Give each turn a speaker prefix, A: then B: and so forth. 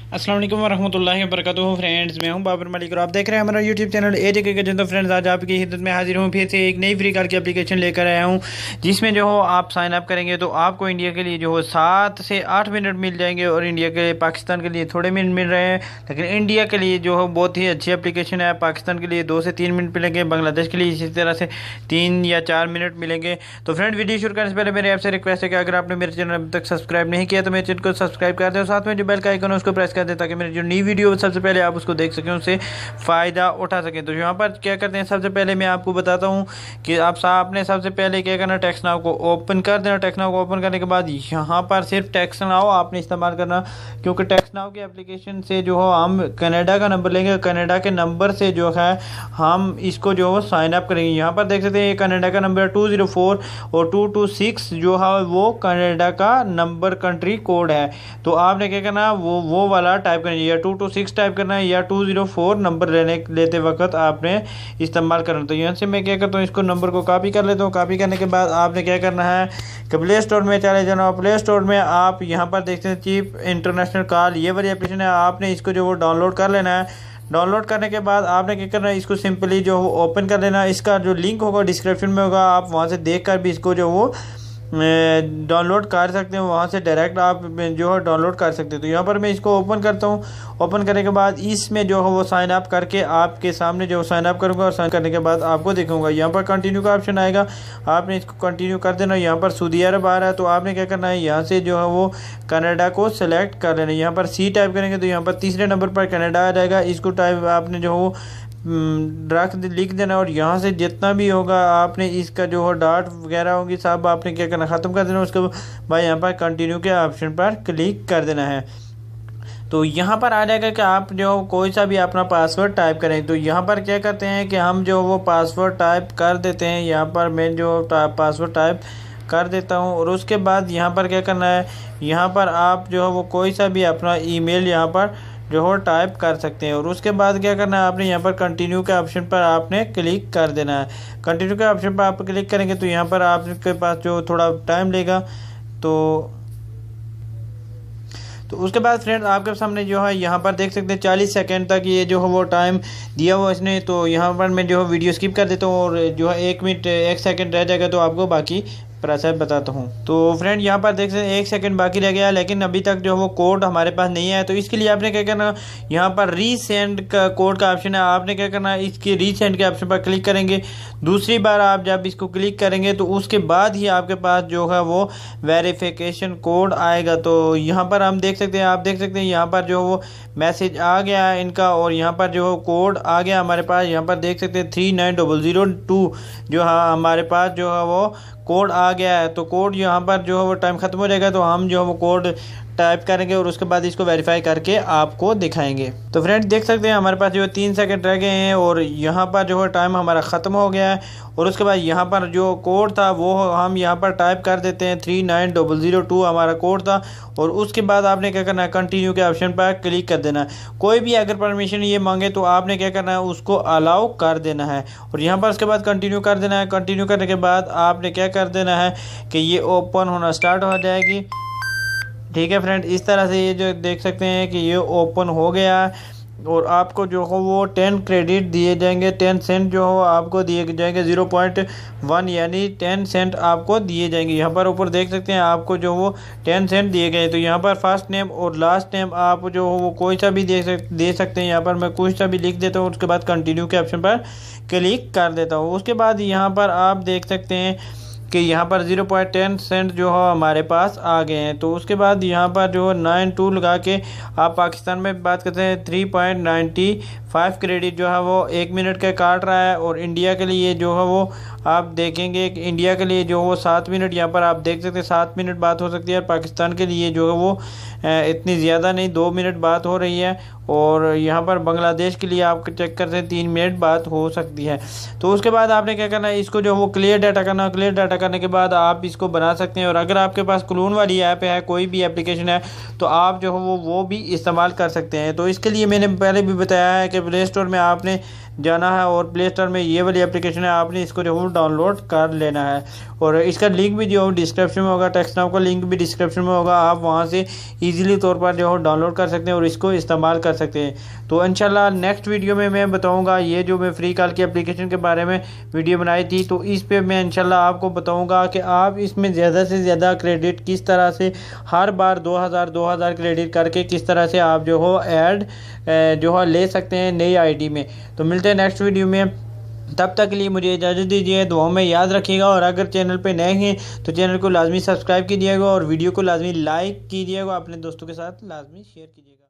A: अस्सलाम वालेकुम वरहमतुल्लाहि वबरकातुहू। फ्रेंड्स, मैं हूं बाबर मलिक और आप देख रहे हैं हमारा यूट्यूब चैनल एजेके के। तो फ्रेंड्स, आज आपकी खिदमत में हाजिर हूं फिर से एक नई फ्री कॉल की एप्लीकेशन लेकर आया हूं, जिसमें जो हो आप साइन अप करेंगे तो आपको इंडिया के लिए जो हो 7 से 8 मिनट मिल जाएंगे और इंडिया के पाकिस्तान के लिए थोड़े मिनट मिल रहे हैं। लेकिन इंडिया के लिए जो हो बहुत ही अच्छी एप्लीकेशन है। पाकिस्तान के लिए 2 से 3 मिनट मिलेंगे, बांग्लादेश के लिए इसी तरह से 3 या 4 मिनट मिलेंगे। तो फ्रेंड, वीडियो शुरू करने से पहले मेरे आपसे रिक्वेस्ट है कि अगर आपने मेरे चैनल अभी तक सब्सक्राइब नहीं किया तो मेरे चैनल को सब्सक्राइब कर दें और साथ में जो बेल का आइकन है उसको प्रेस कर दें, ताकि मेरी जो नई वीडियो सबसे पहले आप उसको देख सकें, उससे फ़ायदा उठा सकें। तो यहाँ पर क्या करते हैं, सबसे पहले मैं आपको बताता हूँ कि आपने सबसे पहले क्या करना, टेक्स्ट नाउ को ओपन कर देना। टेक्स्ट नाउ को ओपन करने के बाद यहाँ पर सिर्फ टेक्स्ट नाउ आपने इस्तेमाल करना, क्योंकि टेक्स्ट नाउ की एप्लीकेशन से जो हो हम कनाडा का नंबर लेंगे। कनाडा के नंबर से जो है हम इसको जो हो साइन अप करेंगे। यहाँ पर देख सकते हैं कनाडा का नंबर 204 और 226 जो है वो कनाडा का नंबर कंट्री कोड है। तो आपने क्या करना, वो वाला टाइप करना, या 226 टाइप करना है या 204 नंबर लेते वक्त आपने इस्तेमाल करना। तो यहाँ से मैं क्या करता हूँ, इसको नंबर को कॉपी कर लेता हूँ। कॉपी करने के बाद आपने क्या करना है कि प्ले स्टोर में चले जाना। प्ले स्टोर में आप यहाँ पर देखते हैं चीप इंटरनेशनल कॉल, ये वाली एप्लीकेशन है। आपने इसको जो वो डाउनलोड कर लेना है। डाउनलोड करने के बाद आपने क्या करना है, इसको सिंपली जो ओपन कर लेना। इसका जो लिंक होगा डिस्क्रिप्शन में होगा, आप वहाँ से देख कर भी इसको जो वो डाउनलोड कर सकते हैं। वहाँ से डायरेक्ट आप जो है डाउनलोड कर सकते हैं। तो यहाँ पर मैं इसको ओपन करता हूँ। ओपन करने के बाद इसमें जो है वो साइन अप करके आपके सामने जो साइन अप करूँगा और साइन करने के बाद आपको देखूँगा यहाँ पर कंटिन्यू का ऑप्शन आएगा। आपने इसको कंटिन्यू कर देना। यहाँ पर सऊदी अरब आ रहा है, तो आपने क्या करना है, यहाँ से जो है वो कनाडा को सेलेक्ट कर लेना। यहाँ पर सी टाइप करेंगे तो यहाँ पर तीसरे नंबर पर कनाडा आ जाएगा। इसको टाइप आपने जो वो लिख देना और यहाँ से जितना भी होगा आपने इसका जो हो डॉट वगैरह होगी सब आपने क्या करना, ख़त्म कर देना। उसके बाद यहाँ पर कंटिन्यू के ऑप्शन पर क्लिक कर देना है। तो यहाँ पर आ जाएगा कि आप जो कोई सा भी अपना पासवर्ड टाइप करें। तो यहाँ पर क्या करते हैं कि हम जो वो पासवर्ड टाइप कर देते हैं। यहाँ पर मैं जो पासवर्ड टाइप कर देता हूँ और उसके बाद यहाँ पर क्या करना है, यहाँ पर आप जो है वो कोई सा भी अपना ईमेल यहाँ पर जो हो टाइप कर सकते हैं। और उसके बाद क्या करना है, आपने यहाँ पर कंटिन्यू के ऑप्शन पर आपने क्लिक कर देना है। कंटिन्यू के ऑप्शन पर आप क्लिक करेंगे तो यहाँ पर आपके पास जो थोड़ा टाइम लेगा। तो उसके बाद फ्रेंड आपके सामने जो है यहाँ पर देख सकते हैं 40 सेकंड तक ये जो है वो टाइम दिया हुआ इसने। तो यहाँ पर मैं जो है वीडियो स्किप कर देता हूँ और जो है 1 मिनट 1 सेकंड रह जाएगा तो आपको बाकी प्रोसेस बताता हूँ। तो फ्रेंड यहाँ पर देख सकते हैं 1 सेकंड बाकी रह गया, लेकिन अभी तक जो वो कोड हमारे पास नहीं है। तो इसके लिए आपने क्या करना, यहाँ पर रीसेंड का कोड का ऑप्शन है। आपने क्या करना है, इसके रीसेंड के ऑप्शन पर क्लिक करेंगे। दूसरी बार आप जब इसको क्लिक करेंगे तो उसके बाद ही आपके पास जो है वो वेरिफिकेशन कोड आएगा। तो यहाँ पर हम देख सकते हैं, आप देख सकते हैं यहाँ पर जो वो मैसेज आ गया है इनका और यहाँ पर जो कोड आ गया हमारे पास। यहाँ पर देख सकते हैं 39002 जो है हमारे पास जो है वो कोड आ गया है। तो कोड यहाँ पर जो है वो टाइम ख़त्म हो जाएगा तो हम जो है वो कोड टाइप करेंगे और उसके बाद इसको वेरीफाई करके आपको दिखाएंगे। तो फ्रेंड्स देख सकते हैं हमारे पास जो 3 सेकंड रह गए हैं और यहाँ पर जो है टाइम हमारा ख़त्म हो गया है। और उसके बाद यहाँ पर जो कोड था वो हम यहाँ पर टाइप कर देते हैं, 39002 हमारा कोड था। और उसके बाद आपने क्या करना है, कंटिन्यू के ऑप्शन पर क्लिक कर देना है। कोई भी अगर परमिशन ये मांगे तो आपने क्या करना है, उसको अलाउ कर देना है और यहाँ पर उसके बाद कंटिन्यू कर देना है। कंटिन्यू करने के बाद आपने क्या कर देना है कि ये ओपन होना स्टार्ट हो जाएगी। ठीक है फ्रेंड, इस तरह से ये जो देख सकते हैं कि ये ओपन हो गया है और आपको जो हो वो 10 क्रेडिट दिए जाएंगे। 10 सेंट जो हो आपको दिए जाएंगे, 0.1 यानी 10 सेंट आपको दिए जाएंगे। यहाँ पर ऊपर देख सकते हैं आपको जो वो 10 सेंट दिए गए। तो यहाँ पर फर्स्ट नेम और लास्ट नेम आप जो हो वो कोई सा भी दे सकते हैं। यहाँ पर मैं कुछ सा भी लिख देता हूँ। उसके बाद कंटिन्यू के ऑप्शन पर क्लिक कर देता हूँ। उसके बाद यहाँ पर आप देख सकते हैं कि यहाँ पर 0.10 सेंट जो है हमारे पास आ गए हैं। तो उसके बाद यहाँ पर जो 92 लगा के आप पाकिस्तान में बात करते हैं 3.95 क्रेडिट जो है वो 1 मिनट का काट रहा है। और इंडिया के लिए जो है वो आप देखेंगे कि इंडिया के लिए जो वो 7 मिनट यहाँ पर आप देख सकते हैं 7 मिनट बात हो सकती है। और पाकिस्तान के लिए जो है वो इतनी ज़्यादा नहीं, 2 मिनट बात हो रही है। और यहाँ पर बांग्लादेश के लिए आप चेक करते हैं 3 मिनट बात हो सकती है। तो उसके बाद आपने क्या करना है, इसको जो वो क्लियर डाटा करना। क्लियर डाटा करने के बाद आप इसको बना सकते हैं। और अगर आपके पास क्लोन वाली ऐप है, कोई भी एप्लीकेशन है, तो आप जो है वो भी इस्तेमाल कर सकते हैं। तो इसके लिए मैंने पहले भी बताया है कि प्ले स्टोर में आपने जाना है और प्ले स्टोर में ये वाली एप्लीकेशन है, आपने इसको जो है डाउनलोड कर लेना है। और इसका लिंक भी जो है डिस्क्रिप्शन में होगा, टेक्स्ट नाउ का लिंक भी डिस्क्रिप्शन में होगा, आप वहाँ से ईजिली तौर पर जो है डाउनलोड कर सकते हैं और इसको इस्तेमाल कर सकते हैं। तो इंशाल्लाह नेक्स्ट वीडियो में मैं बताऊँगा ये जो मैं फ्री कॉल की एप्लीकेशन के बारे में वीडियो बनाई थी, तो इस पर मैं इंशाल्लाह आपको बताऊँगा कि आप इसमें ज़्यादा से ज़्यादा क्रेडिट किस तरह से हर बार 2000 क्रेडिट करके किस तरह से आप जो हो ऐड जो है ले सकते हैं नई आईडी में। तो मिलते हैं नेक्स्ट वीडियो में, तब तक के लिए मुझे इजाज़त दीजिए, दुआओं में याद रखिएगा। और अगर चैनल पे नए हैं तो चैनल को लाजमी सब्सक्राइब कीजिएगा और वीडियो को लाजमी लाइक कीजिएगा, अपने दोस्तों के साथ लाजमी शेयर कीजिएगा।